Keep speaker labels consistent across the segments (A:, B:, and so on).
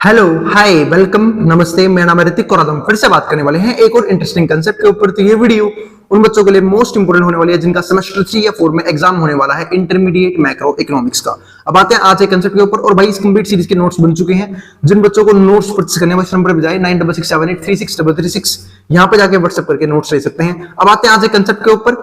A: Hello hi welcome नमस्ते। मेरा नाम है ऋतिक और आज हम फिर से बात करने वाले हैं एक और इंटरेस्टिंग कंसेप्ट के ऊपर। तो ये वीडियो उन बच्चों के लिए मोस्ट इंपोर्टेंट होने वाली है जिनका सेमेस्टर 3 या 4 में एग्जाम होने वाला है इंटरमीडिएट मैक्रो इकोनॉमिक्स का। अब आते हैं आज एक कंसेप्ट के ऊपर। और भाई इस कंप्लीट सीरीज के नोट्स बन चुके हैं। जिन बच्चों को नोट्स परचेस करने वाले नंबर पर जाए 9667836336 यहाँ पे जाके व्हाट्सएप करके नोट्स ले सकते हैं। अब आते हैं आज एक कंसेप्ट के ऊपर,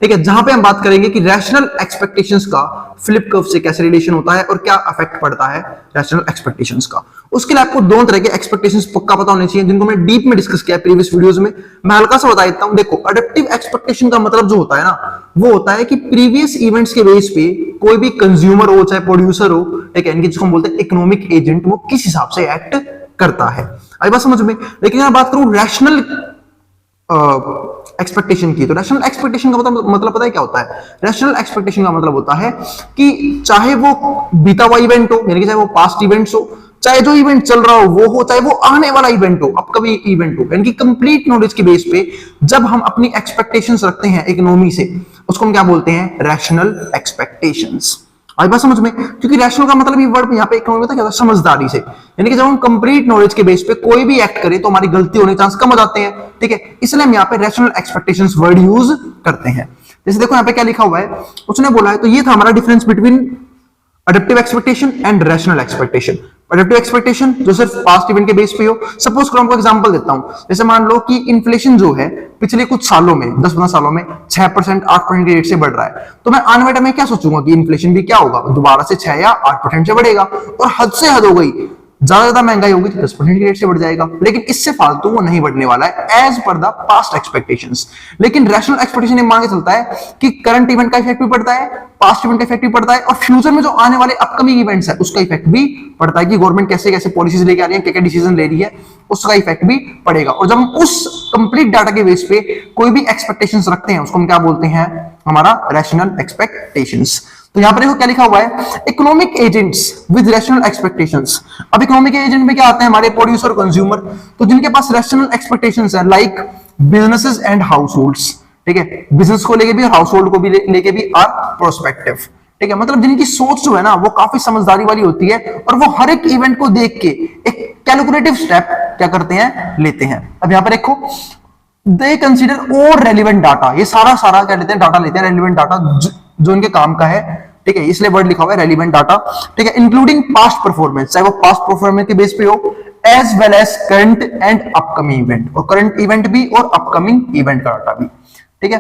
A: ठीक है, जहां पे हम बात करेंगे कि रैशनल एक्सपेक्टेशंस का फ्लिप कर्व से कैसे रिलेशन होता है और क्या इफेक्ट पड़ता है रैशनल एक्सपेक्टेशंस का। उसके लिए आपको दोनों तरह के एक्सपेक्टेशंस पक्का पता होने चाहिए जिनको मैं डीप में डिस्कस किया प्रीवियस वीडियोस में। मैं हल्का सा बता देता हूं। देखो, अडैप्टिव एक्सपेक्टेशन का मतलब जो होता है ना, वो होता है कि प्रीवियस इवेंट्स के बेस पे कोई भी कंज्यूमर हो चाहे प्रोड्यूसर हो, ठीक है, इनकी जिसको हम बोलते हैं इकोनॉमिक एजेंट, वो किस हिसाब से एक्ट करता है। आई बात समझ में। लेकिन अगर बात करूं रैशनल एक्सपेक्टेशन की, तो रैशनल एक्सपेक्टेशन का मतलब पता है क्या होता है? रैशनल एक्सपेक्टेशन का मतलब होता है कि चाहे वो बीता हुआ इवेंट हो, यानी कि चाहे वो पास्ट इवेंट्स हो, चाहे जो इवेंट चल रहा हो वो हो, चाहे वो आने वाला इवेंट हो, अपकमिंग इवेंट हो, यानी कि कंप्लीट नॉलेज के बेस पे जब हम अपनी एक्सपेक्टेशंस रखते हैं इकोनॉमी से, उसको हम क्या बोलते हैं? Rational expectations. आई बात समझ में। क्योंकि रैशनल का मतलब ये वर्ड यहाँ पे इकोनॉमी में क्या होता है? समझदारी से। यानी कि जब हम कंप्लीट नॉलेज के बेस पे कोई भी एक्ट करें तो हमारी गलती होने के चांस कम हो जाते हैं, ठीक है। इसलिए हम यहाँ पे रैशनल एक्सपेक्टेशंस वर्ड यूज करते हैं। जैसे देखो यहाँ पे क्या लिखा हुआ है, उसने बोला है, तो ये था हमारा difference between adaptive expectation and rational expectation. Adaptive expectation जो सिर्फ पास्ट इवेंट के बेस पे हो। सपोज करो, हमको एग्जांपल देता हूं। जैसे मान लो कि इन्फ्लेशन जो है पिछले कुछ सालों में 10-15 सालों में 6% 8% के रेट से बढ़ रहा है, तो मैं आने वाले टाइम में क्या सोचूंगा कि इन्फ्लेशन भी क्या होगा, दोबारा से 6 या 8% से बढ़ेगा। और हद से हद हो गई, ज्यादा महंगाई होगी तो 10% के रेट से बढ़ जाएगा, लेकिन इससे फालतू वो नहीं बढ़ने वाला है as per the past expectations. लेकिन रैशनल एक्सपेक्टेशन मान के चलता है कि करंट इवेंट का इफेक्ट भी पड़ता है, पास्ट इवेंट का इफेक्ट भी पड़ता है, और फ्यूचर में जो आने वाले अपकमिंग इवेंट्स है उसका इफेक्ट भी पड़ता है कि गवर्नमेंट कैसे कैसे पॉलिसीज लेके आ रही है, क्या क्या डिसीजन ले रही है, उसका इफेक्ट भी पड़ेगा। और जब हम उस कंप्लीट डाटा के बेस पे कोई भी एक्सपेक्टेशंस रखते हैं उसको हम क्या बोलते हैं? हमारा रैशनल एक्सपेक्टेशंस। तो यहां पर देखो क्या लिखा हुआ है, economic agents with rational expectations. अब इकोनॉमिक एजेंट में क्या आते हैं? हमारे प्रोड्यूसर, कंज्यूमर। तो जिनके पास रैशनल एक्सपेक्टेशंस है, लाइक बिजनेसेस एंड हाउसहोल्ड्स, ठीक है, बिजनेस को लेके भी और हाउस होल्ड को भी लेके भी आर प्रोस्पेक्टिव, ठीक है। मतलब जिनकी सोच जो है ना वो काफी समझदारी वाली होती है और वो हर एक इवेंट को देख के एक कैलकुलेटिव स्टेप क्या करते हैं? लेते हैं। अब यहां पर देखो, दे कंसीडर और रेलिवेंट डाटा। ये सारा क्या लेते हैं? डाटा लेते हैं, रेलिवेंट डाटा जो इनके काम का है, ठीक है, इसलिए वर्ड लिखा हुआ है रेलिवेंट डाटा, ठीक है, इंक्लूडिंग पास्ट परफॉर्मेंस, चाहे वो पास्ट परफॉर्मेंस के बेस पे हो, as well as current and upcoming event, और करंट इवेंट भी और अपकमिंग इवेंट का डाटा भी, ठीक है।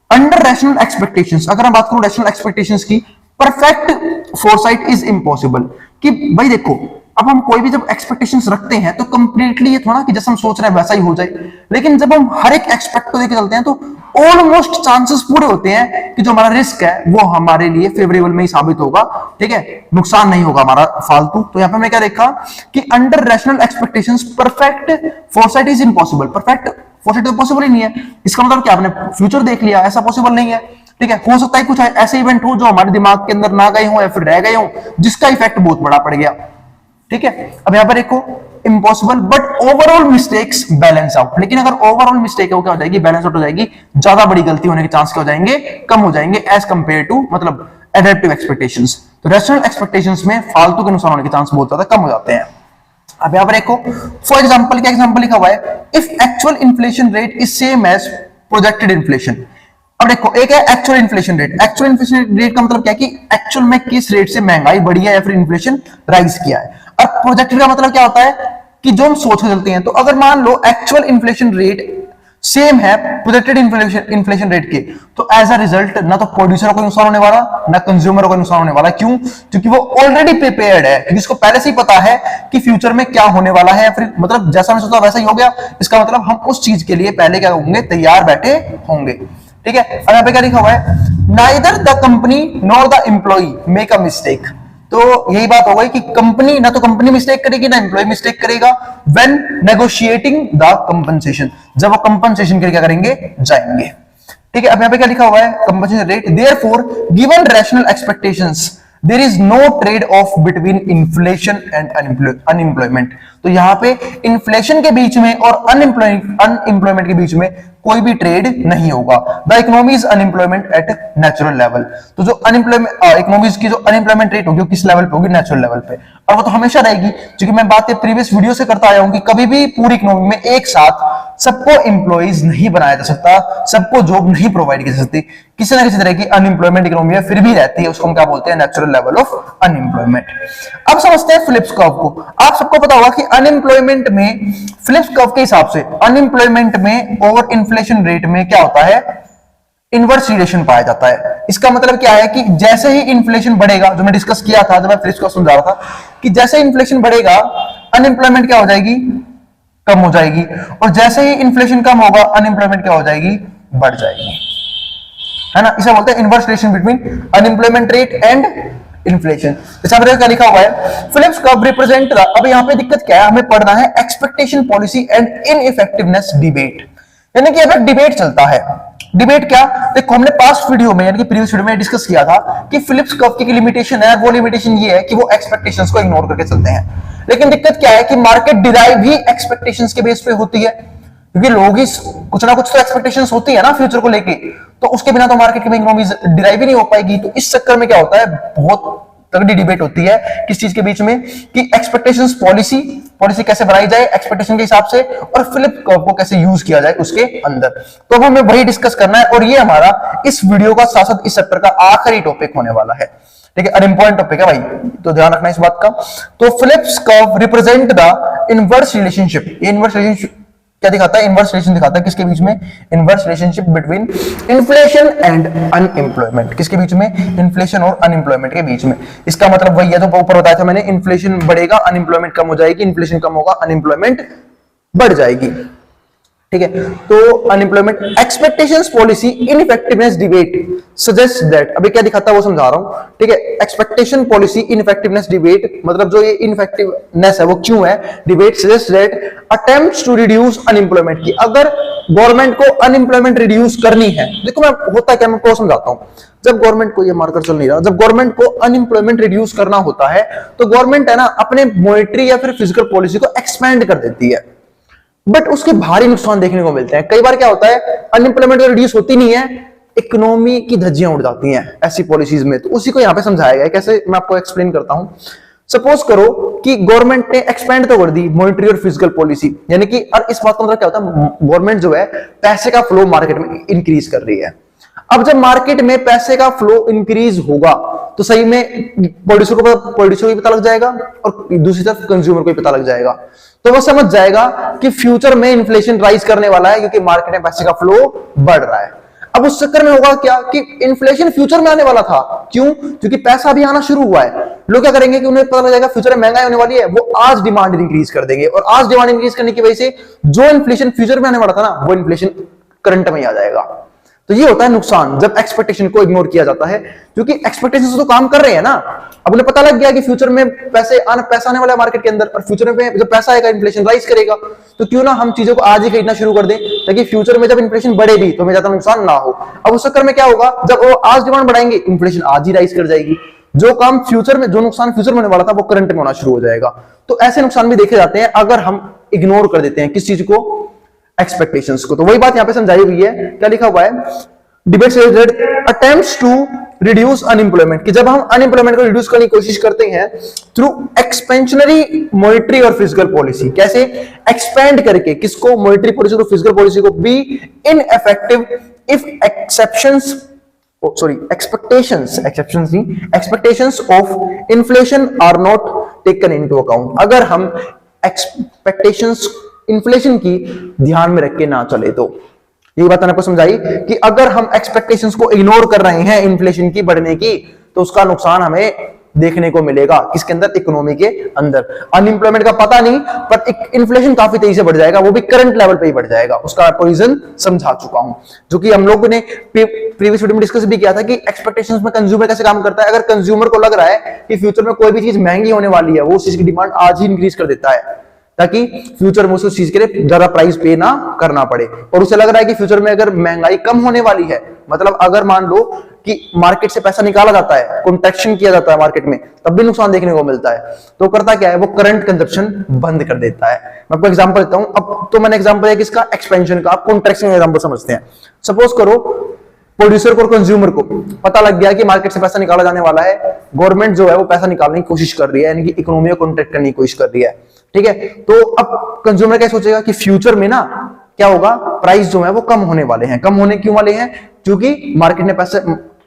A: अंडर रैशनल एक्सपेक्टेशंस, अगर हम बात करूं रैशनल एक्सपेक्टेशंस की, परफेक्ट फोरसाइट इज इंपॉसिबल। कि भाई देखो, अब हम कोई भी जब एक्सपेक्टेशंस रखते हैं तो कंप्लीटली ये थोड़ा कि जैसा हम सोच रहे हैं वैसा ही हो जाए, लेकिन जब हम हर एक एक्सपेक्ट को लेकर चलते हैं तो ऑलमोस्ट चांसेस पूरे होते हैं कि जो हमारा रिस्क है वो हमारे लिए फेवरेबल में ही साबित होगा, ठीक है, नुकसान नहीं होगा हमारा फालतू। तो यहां पे मैं क्या देखा कि under rational expectations perfect foresight is impossible. Perfect foresight तो पॉसिबल ही नहीं है। इसका मतलब क्या? आपने फ्यूचर देख लिया, ऐसा पॉसिबल नहीं है, ठीक है। हो सकता है कुछ ऐसे इवेंट हो जो हमारे दिमाग के अंदर ना गए हो या फिर रह गए हो, जिसका इफेक्ट बहुत बड़ा पड़ गया, ठीक है। अब यहां पर देखो, impossible but overall mistakes balance out. लेकिन अगर ओवरऑल मिस्टेक है क्या हो जाएगी? बैलेंस आउट हो जाएगी। ज्यादा बड़ी गलती होने के चांस क्या हो जाएंगे? कम हो जाएंगे एज कंपेयर टू मतलब एडेप्टिव एक्सपेक्टेशंस। तो रैशनल एक्सपेक्टेशंस में फालतू के नुकसान होने के चांस बहुत ज्यादा कम हो जाते हैं। अब यहां पर देखो, फॉर एग्जांपल क्या एग्जांपल लिखा हुआ है, if actual inflation rate is same as projected inflation. अब देखो, एक है actual inflation rate. Actual inflation rate का मतलब क्या है कि एक्चुअल में किस रेट से महंगाई बढ़ी है या फिर इन्फ्लेशन राइज किया है। और प्रोजेक्टेड का मतलब क्या होता है कि जो हम सोच के चलते हैं। तो अगर मान लो एक्चुअल इन्फ्लेशन रेट सेम है प्रोजेक्टेड इन्फ्लेशन रेट के, तो एज अ रिजल्ट ना तो प्रोड्यूसर को नुकसान होने वाला, ना कंज्यूमर को नुकसान होने वाला। क्यों? क्योंकि वो ऑलरेडी प्रिपेयर्ड है, क्योंकि इसको पहले से ही पता है कि फ्यूचर में क्या होने वाला है, फिर मतलब जैसा मैं सोचा वैसा ही हो गया। इसका मतलब हम उस चीज के लिए पहले क्या होंगे? तैयार बैठे होंगे, ठीक है। और यहां पे क्या लिखा हुआ है, neither the company nor the employee make a mistake. तो यही बात हो गई कि कंपनी ना तो कंपनी मिस्टेक करेगी ना एम्प्लॉय मिस्टेक करेगा व्हेन नेगोशिएटिंग द कंपनसेशन। जब वो कंपनसेशन के लिए क्या करेंगे? जाएंगे, ठीक है। अब यहां पे क्या लिखा हुआ है? Compensation rate. Therefore given rational expectations there is no trade off between inflation and unemployment. तो यहां पे इन्फ्लेशन के बीच में और अनएम्प्लॉयमेंट के बीच में कोई भी ट्रेड नहीं होगा। The economy is unemployment at natural level. तो जो अनएम्प्लॉयमेंट इकोनॉमीज की जो अनएम्प्लॉयमेंट रेट होगी वो किस लेवल पे होगी? नेचुरल लेवल पे। और वो तो हमेशा रहेगी, क्योंकि मैं बातें प्रीवियस वीडियो से करता आया हूं कि कभी भी पूरी इकोनॉमी में एक साथ सबको एम्प्लॉइज नहीं बनाया जा सकता, सबको जॉब नहीं प्रोवाइड की जा सकती। किसी ना किसी तरह की अनएम्प्लॉयमेंट इकोनॉमी में फिर भी रहती है, उसको हम क्या बोलते हैं? Natural level of unemployment. अब समझते हैं फिलिप्स कर्व को। आप सबको पता होगा कि अनएम्प्लॉयमेंट में फिलिप्स कर्व के हिसाब से अनएम्प्लॉयमेंट में और इन्फ्लेशन रेट में क्या होता है? इनवर्स रिलेशन पाया जाता है। इसका मतलब क्या है कि जैसे ही इन्फ्लेशन बढ़ेगा, जो मैं डिस्कस किया था जब मैं फिलिप्स कर्व समझा रहा था, कि जैसे इन्फ्लेशन बढ़ेगा अनएम्प्लॉयमेंट क्या हो जाएगी? कम हो जाएगी, और जैसे ही इन्फ्लेशन कम होगा अनएम्प्लॉयमेंट क्या हो जाएगी? बढ़ जाएगी, है ना। इसे बोलते हैं inverse relation between unemployment rate and inflation. जैसे क्या लिखा हुआ है, फिलिप्स कर्व रिप्रेजेंट। अब यहाँ पे दिक्कत क्या है? हमें पढ़ना है एक्सपेक्टेशन पॉलिसी एंड इनइफेक्टिवनेस डिबेट, यानी कि अब एक डिबेट चलता है। डिबेट क्या? देखो, हमने पास्ट वीडियो में यानी कि प्रीवियस वीडियो में डिस्कस किया था कि फिलिप्स कर्व की लिमिटेशन है, वो लिमिटेशन ये है कि वो एक्सपेक्टेशंस को इग्नोर करके चलते हैं। लेकिन दिक्कत क्या है कि मार्केट डिराइव ही एक्सपेक्टेशंस के बेस पे होती है, क्योंकि लोग ही कुछ ना कुछ तो एक्सपेक्टेशंस होती है ना फ्यूचर को लेके, तो उसके बिना तो मार्केट की इकोनॉमी डिराइव ही नहीं हो पाएगी। तो इस चक्कर में क्या होता है? बहुत तगड़ी डिबेट होती है किस चीज के बीच में? कि एक्सपेक्टेशंस पॉलिसी कैसे बनाई जाए एक्सपेक्टेशन के हिसाब से, और फिलिप्स कर्व को कैसे यूज किया जाए उसके अंदर। तो अब हमें वही डिस्कस करना है, और ये हमारा इस वीडियो का साथ साथ इस चैप्टर का आखिरी टॉपिक होने वाला है। ठीक है, इंपॉर्टेंट टॉपिक है भाई, तो ध्यान रखना इस बात का। तो Phillips curve represent the inverse relationship. Inverse relationship क्या दिखाता है? इनवर्स रिलेशन दिखाता है किसके बीच में? Inverse relationship between inflation and unemployment. किसके बीच में? इन्फ्लेशन और अनएम्प्लॉयमेंट के बीच में। इसका मतलब वही है जो ऊपर बताया था मैंने, इन्फ्लेशन बढ़ेगा अनएम्प्लॉयमेंट कम हो जाएगी, इन्फ्लेशन कम होगा अनएम्प्लॉयमेंट बढ़ जाएगी। ठीक है, तो unemployment expectations policy इनइफेक्टिवनेस debate suggest that. अभी क्या दिखाता है वो समझा रहा हूं। ठीक है, एक्सपेक्टेशन पॉलिसी इनइफेक्टिवनेस डिबेट, मतलब जो ये इनइफेक्टिवनेस है वो क्यों है? Debate suggest that attempts to reduce unemployment की अगर गवर्नमेंट को अनएम्प्लॉयमेंट रिड्यूस करनी है। देखो मैं होता क्या, मैं आपको समझाता हूं। जब गवर्नमेंट को, ये मार्कर चल नहीं रहा, जब गवर्नमेंट को अनएम्प्लॉयमेंट रिड्यूस करना होता है तो गवर्नमेंट है ना अपने मॉनेटरी या फिर फिजिकल पॉलिसी को एक्सपेंड कर देती है, बट उसके भारी नुकसान देखने को मिलते हैं। कई बार क्या होता है, अनएम्प्लॉयमेंट रिड्यूस होती नहीं है, इकोनॉमी की धज्जियां उड़ जाती हैं ऐसी पॉलिसीज में। तो उसी को यहां पे समझाया गया है। कैसे? मैं आपको एक्सप्लेन करता हूं। सपोज करो कि गवर्नमेंट ने एक्सपेंड तो कर दी मॉनेटरी और फिजिकल पॉलिसी, यानी कि और इस बात का मतलब क्या होता है? गवर्नमेंट जो है पैसे का फ्लो मार्केट में इंक्रीज कर रही है। अब जब मार्केट में पैसे का फ्लो इंक्रीज होगा तो सही में प्रोड्यूसर को भी पता लग जाएगा और दूसरी तरफ कंज्यूमर को भी पता लग जाएगा। तो वो समझ जाएगा कि फ्यूचर में इन्फ्लेशन राइज करने वाला है, क्योंकि मार्केट में पैसे का फ्लो बढ़ रहा है। अब उस चक्कर में होगा क्या कि इन्फ्लेशन फ्यूचर में आने वाला था। क्यों? क्योंकि पैसा भी आना शुरू हुआ है। लोग क्या करेंगे कि उन्हें पता लग जाएगा फ्यूचर में महंगाई होने वाली है, वो आज डिमांड इंक्रीज कर देंगे, और आज डिमांड इंक्रीज करने की वजह से जो इन्फ्लेशन फ्यूचर में आने वाला था ना, वो इन्फ्लेशन करंट में आ जाएगा। तो ये होता है नुकसान जब एक्सपेक्टेशन को इग्नोर किया जाता है, क्योंकि एक्सपेक्टेशन से तो काम कर रहे हैं ना। अब उन्हें पता लग गया कि फ्यूचर में पैसा आने वाला है मार्केट के अंदर, और फ्यूचर में जब पैसा आएगा इन्फ्लेशन राइज करेगा, तो क्यों ना हम चीजों को आज ही खरीदना शुरू कर दें, ताकि फ्यूचर में जब इन्फ्लेशन बढ़े भी तो हमें ज्यादा नुकसान ना हो। अब उस चक्कर में क्या होगा, जब वो आज डिमांड बढ़ाएंगे इन्फ्लेशन आज ही राइज कर जाएगी, जो काम फ्यूचर में, जो नुकसान फ्यूचर में होने वाला था वो करंट में होना शुरू हो जाएगा। तो ऐसे नुकसान भी देखे जाते हैं अगर हम इग्नोर कर देते हैं किस चीज को? एक्सपेक्टेशंस को। तो वही बात यहां पे समझाई हुई है। क्या लिखा हुआ है? Debate attempts to reduce unemployment, कि जब हम अनएम्प्लॉयमेंट को रिड्यूस करने की कोशिश करते हैं थ्रू एक्सपेंशनरी मॉनेटरी और फिजिकल पॉलिसी। कैसे? एक्सपेंड करके किसको? मॉनेटरी पॉलिसी को, फिजिकल पॉलिसी को। Be ineffective if expectations of inflation are not taken into account। अगर हम expectations इन्फ्लेशन की ध्यान में रख के ना चले तो। ये बात मैंने आपको समझाई कि अगर हम एक्सपेक्टेशंस को इग्नोर कर रहे हैं इन्फ्लेशन की बढ़ने की, तो उसका नुकसान हमें देखने को मिलेगा किसके अंदर? इकोनॉमी के अंदर। अनएम्प्लॉयमेंट का पता नहीं, पर इन्फ्लेशन काफी तेजी से बढ़ जाएगा, वो भी करंट लेवल पे ही बढ़ जाएगा। उसका आपको रीजन समझा चुका हूं, जो कि हम लोगों ने प्रीवियस वीडियो में डिस्कस भी किया था कि एक्सपेक्टेशंस में कंज्यूमर कैसे काम करता है। अगर कंज्यूमर को लग रहा है कि फ्यूचर में कोई भी चीज महंगी होने वाली है, वो उस चीज की डिमांड आज ही इंक्रीज कर देता है, ताकि फ्यूचर में उस चीज के लिए ज्यादा प्राइस पे ना करना पड़े। और उसे लग रहा है कि फ्यूचर में अगर महंगाई कम होने वाली है, मतलब अगर मान लो कि मार्केट से पैसा निकाला जाता है, कॉन्ट्रैक्शन किया जाता है मार्केट में, तब भी नुकसान देखने को मिलता है। तो करता क्या है? वो करंट कंजप्शन बंद कर देता है, मैं आपको एग्जांपल देता हूं। अब तो मैंने एग्जांपल है किसका, एक्सपेंशन का। आप कॉन्ट्रैक्शन का एग्जांपल समझते हैं। सपोज करो प्रोड्यूसर को और कंज्यूमर को पता लग गया कि मार्केट से पैसा निकाला जाने वाला है, गवर्नमेंट जो है वो पैसा निकालने की कोशिश कर रही है, यानी कि इकोनॉमी को कॉन्ट्रैक्ट करने की कोशिश कर रही है, ठीक है। तो अब कंज्यूमर क्या सोचेगा कि फ्यूचर में ना क्या होगा, प्राइस जो है वो कम होने वाले हैं। कम होने क्यों वाले हैं, क्योंकि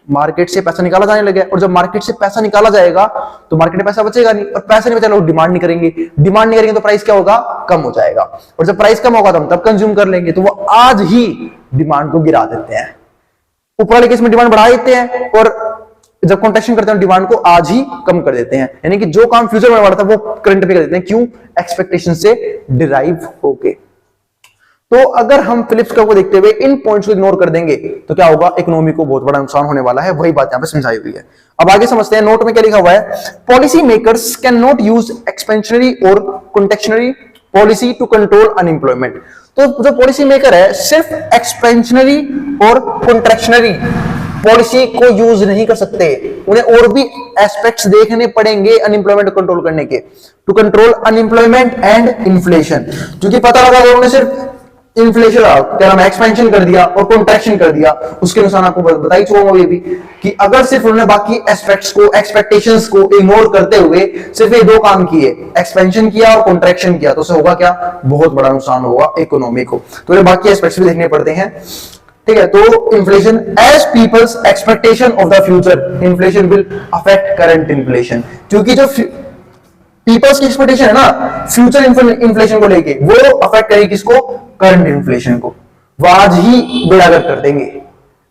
A: मार्केट से पैसा निकाला जाने लगा, और जब मार्केट से पैसा निकाला जाएगा तो मार्केट में पैसा बचेगा नहीं, और पैसा नहीं बचा लोग डिमांड नहीं करेंगे, डिमांड नहीं करेंगे तो प्राइस क्या होगा, कम हो जाएगा, और जब प्राइस कम होगा तो हम तब कंज्यूम कर लेंगे। तो वो आज ही डिमांड को गिरा देते हैं, ऊपर वाले केस में डिमांड बढ़ा देते हैं, और जब कॉन्ट्रैक्शन करते हैं डिमांड को आज ही कम कर देते हैं। यानी कि जो काम फ्यूचर में बढ़ा था वो करंट पे कर देते हैं। क्यों, एक्सपेक्टेशन से डिराइव होके। तो अगर हम फिलिप्स कर्व को देखते हुए इन पॉइंट्स को इग्नोर कर देंगे तो क्या होगा, इकोनॉमी को बहुत बड़ा नुकसान होने वाला है। वही बात यहां पे समझाई हुई है। अब आगे समझते हैं, नोट में क्या लिखा हुआ है, policy makers can not use expansionary और contractionary policy to control unemployment. तो जो पॉलिसी मेकर है सिर्फ एक्सपेंशनरी और कॉन्ट्रैक्शनरी पॉलिसी को यूज नहीं कर सकते, उन्हें और भी एस्पेक्ट्स देखने पड़ेंगे अनएम्प्लॉयमेंट को कंट्रोल करने के, to control unemployment and inflation. क्योंकि पता लगा उन्होंने सिर्फ इन्फ्लेशन क्या नाम है, एक्सपेंशन कर दिया और कॉन्ट्रैक्शन कर दिया, उसके नुकसान आपको बताई चुका ये भी कि अगर सिर्फ उन्होंने बाकी एस्पेक्ट्स को, एक्सपेक्टेशंस को इग्नोर करते हुए सिर्फ ये दो काम किए, एक्सपेंशन किया और कॉन्ट्रैक्शन किया, तो उससे होगा क्या, बहुत बड़ा नुकसान होगा इकोनॉमी को। तो ये बाकी एस्पेक्ट्स भी देखने पड़ते हैं, ठीक है। तो inflation, as people's expectation of the future inflation will affect current inflation. क्योंकि जो पीपल्स की एक्सपेक्टेशन है ना फ्यूचर इन्फ्लेशन को लेके, वो अफेक्ट करेगी किसको, करंट इन्फ्लेशन को। वो आज ही बेड़ागर कर देंगे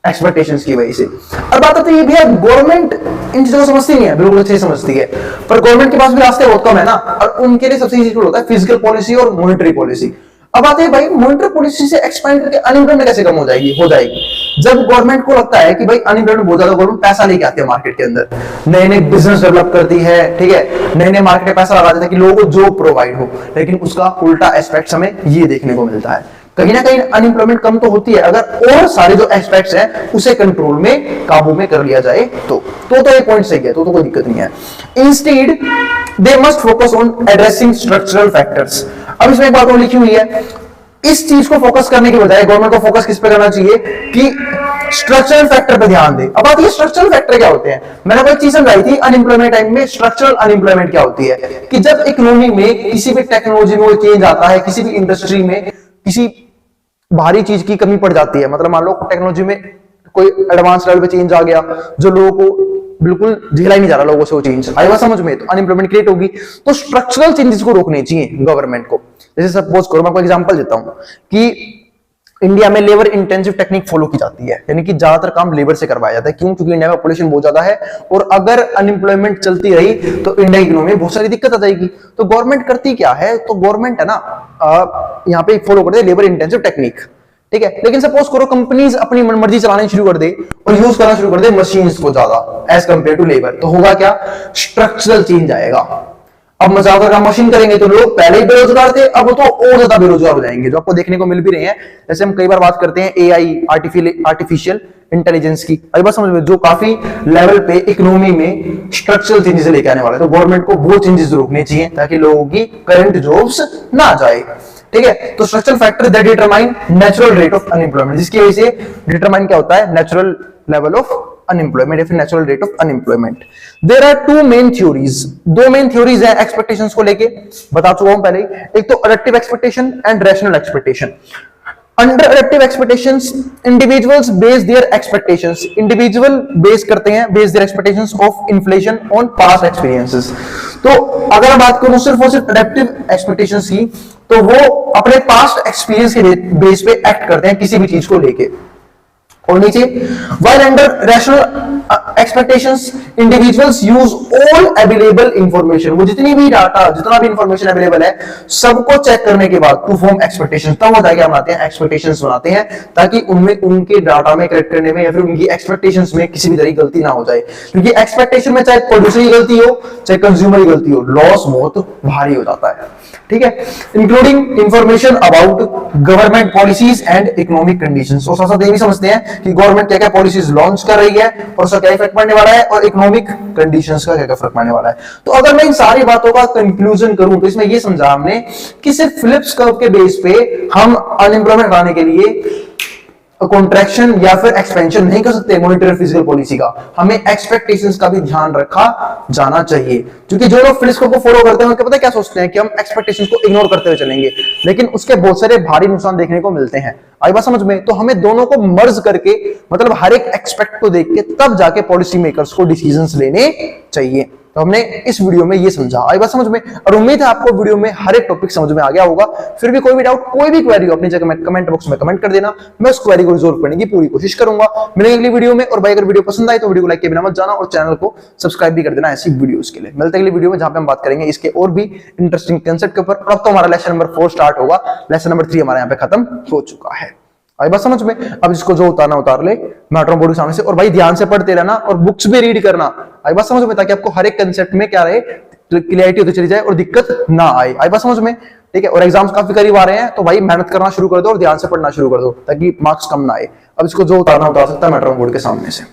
A: एक्सपेक्टेशंस की वजह से। और बात आती है भैया, गवर्नमेंट इन चीजों को समझती नहीं है, बिल्कुल अच्छे से समझती है, पर गवर्नमेंट के पास भी रास्ते बहुत कम है ना, और उनके लिए सबसे इजी होता है फिजिकल पॉलिसी और मॉनेटरी पॉलिसी। अब आते हैं भाई, मॉनेटरी पॉलिसी से एक्सपेंड करके अनएम्प्लॉयमेंट कैसे कम हो जाएगी। जब गवर्नमेंट को लगता है कि भाई अनएम्प्लॉयमेंट बहुत ज्यादा, गवर्नमेंट पैसा लेके आती है मार्केट के अंदर, नए नए बिजनेस डेवलप करती है, ठीक है, नए नए मार्केट में पैसा लगा देता है कि लोगों को जॉब प्रोवाइड हो, लेकिन उसका उल्टा एस्पेक्ट हमें ये देखने को मिलता है। कहीं ना कहीं अनएम्प्लॉयमेंट कम तो होती है अगर और सारे जो एस्पेक्ट्स हैं उसे कंट्रोल में, काबू में कर लिया जाए तो ये पॉइंट सही है, तो कोई दिक्कत नहीं है। Instead they must focus on addressing structural factors. अब इसमें एक बात और लिखी हुई है, इस चीज को फोकस करने के बजाय गवर्नमेंट को फोकस किस पे करना चाहिए कि स्ट्रक्चरल फैक्टर पे ध्यान दे। अब बात ये स्ट्रक्चरल फैक्टर क्या होते हैं, मैंने आपको एक चीज समझाई थी अनएम्प्लॉयमेंट टाइम में। स्ट्रक्चरल अनएम्प्लॉयमेंट क्या होती है कि जब इकोनॉमी में किसी भी टेक्नोलॉजी में चेंज आता है, किसी भी इंडस्ट्री में किसी भारी चीज की कमी पड़ जाती है, मतलब मान लो टेक्नोलॉजी में कोई एडवांस लेवल पे चेंज आ गया जो लोगों को बिल्कुल झेला ही नहीं जा रहा, लोगों से वो चेंज आई बात समझ में, तो अनएम्प्लॉयमेंट क्रिएट होगी। तो स्ट्रक्चरल चेंजेस को रोकने चाहिए गवर्नमेंट को। जैसे सपोज करो, मैं आपको एग्जांपल देता हूं कि इंडिया में लेबर इंटेंसिव टेक्निक फॉलो की जाती है, यानी कि ज्यादातर काम लेबर से करवाया जाता है। क्यों, क्योंकि इंडिया में पॉपुलेशन बहुत ज्यादा है, और अगर अनएम्प्लॉयमेंट चलती रही तो इंडिया की इकोनॉमी में बहुत सारी दिक्कत आ जाएगी। तो गवर्नमेंट करती क्या है, तो गवर्नमेंट है ना यहाँ पे फॉलो करते हैं लेबर इंटेंसिव टेक्निक, ठीक है। लेकिन सपोज करो कंपनीज अपनी मनमर्जी चलानी शुरू कर दे और यूज करना शुरू कर दे मशीन्स को ज्यादा एज कंपेयर टू लेबर, तो होगा क्या, स्ट्रक्चरल चेंज आएगा। अब ज्यादा काम मशीन करेंगे तो लोग पहले ही बेरोजगार थे, अब तो और ज्यादा बेरोजगार हो जाएंगे, जो आपको देखने को मिल भी रहे हैं। जैसे हम कई बार बात करते हैं एआई, आर्टिफिशियल इंटेलिजेंस की, अभी बात समझ में, जो काफी लेवल पे इकोनॉमी में स्ट्रक्चरल चेंजेस लेके आने वाले हैं। तो गवर्नमेंट को वो चेंजेस रोकने चाहिए ताकि लोगों की करंट जॉब्स ना जाए, ठीक है। तो structural factor that determine natural rate of unemployment, जिसकी वजह से डिटरमाइन क्या होता है, नेचुरल लेवल ऑफ अनएम्प्लॉयमेंट या फिर natural rate of unemployment. There are two main theories, दो मेन थ्योरीज है एक्सपेक्टेशंस को लेके, बता चुका हूं पहले ही। एक तो adaptive expectation and rational expectation. Under adaptive expectations individuals base their expectations, individual base करते हैं, base their expectations of inflation on past experiences. तो अगर बात करूं सिर्फ और सिर्फ अडैप्टिव एक्सपेक्टेशंस की, तो वो अपने पास्ट एक्सपीरियंस के बेस पे एक्ट करते हैं किसी भी चीज को लेके। और नीचे, while under rational expectations individuals use all available information, वो जितनी भी डाटा, जितना भी इंफॉर्मेशन अवेलेबल है सबको चेक करने के बाद टू फॉर्म एक्सपेक्टेशंस, तब वो क्या बनाते हैं, एक्सपेक्टेशंस बनाते हैं, ताकि उनमें उनके डाटा में करेक्ट करने में या फिर उनकी एक्सपेक्टेशंस में किसी भी तरह की गलती ना हो जाए। क्योंकि एक्सपेक्टेशन में चाहे प्रोड्यूसर की गलती हो चाहे कंज्यूमर की गलती हो, लॉस बहुत भारी हो जाता है, ठीक है। Including information about government policies and economic conditions. और साथ साथ ये भी समझते हैं कि गवर्नमेंट क्या क्या पॉलिसीज लॉन्च कर रही है और उसका क्या इफेक्ट पड़ने वाला है और इकोनॉमिक कंडीशंस का क्या क्या फर्क पड़ने वाला है। तो अगर मैं इन सारी बातों का कंक्लूजन करूं तो इसमें यह समझा हमने कि सिर्फ फिलिप्स कर्व के बेस पे हम अनएम्प्लॉयमेंट हटाने के लिए कॉन्ट्रैक्शन या फिर एक्सपेंशन नहीं कर सकते मॉनेटरी फिजिकल पॉलिसी का, हमें एक्सपेक्टेशंस का भी ध्यान रखा जाना चाहिए। क्योंकि जो लोग फिलिप्स कर्व को फॉलो करते हैं उनके पता है क्या सोचते हैं कि हम एक्सपेक्टेशंस को इग्नोर करते हुए चलेंगे, लेकिन उसके बहुत सारे भारी नुकसान देखने को मिलते हैं। आई बात समझ में? तो हमें दोनों को मर्ज करके मतलब हर एक एक्सपेक्ट को देख के तब जाके पॉलिसी मेकर्स को डिसीजंस लेने चाहिए। तो हमने इस वीडियो में ये समझा। आई बात समझ में? और उम्मीद है आपको वीडियो में हर एक टॉपिक समझ में आ गया होगा। फिर भी कोई भी डाउट, कोई भी क्वेरी हो अपनी जगह कमेंट बॉक्स में कमेंट कर देना, मैं उस क्वेरी को रिजॉल्व करने की पूरी कोशिश करूंगा। मिलेंगे अगली वीडियो में। और भाई अगर वीडियो पसंद आई तो वीडियो को लाइक किए बिना मत जाना और चैनल को सब्सक्राइब भी कर देना ऐसी वीडियोस के लिए। मिलते हैं अगली वीडियो में जहां पे हम बात करेंगे इसके और भी इंटरेस्टिंग कंसेप्ट के ऊपर। अब तो हमारा लेसन नंबर 4 स्टार्ट होगा, लेसन नंबर 3 हमारे यहाँ पे खत्म हो चुका है। आई बात समझ में? अब इसको जो उतारना उतार ले, मैं हट बोर्ड सामने से। और भाई ध्यान से पढ़ते रहना और बुक्स भी रीड करना। आई बात समझ में? ताकि आपको हर एक कंसेप्ट में क्या रहे, क्लियरिटी होती चली जाए और दिक्कत ना आए। आई बात समझ में? ठीक है। और एग्जाम्स काफी करीब आ रहे हैं तो भाई मेहनत करना शुरू कर दो और ध्यान से पढ़ना शुरू कर दो ताकि मार्क्स कम ना आए। अब इसको जो उतारना उतार सकता है मेट्रो बोर्ड के सामने से।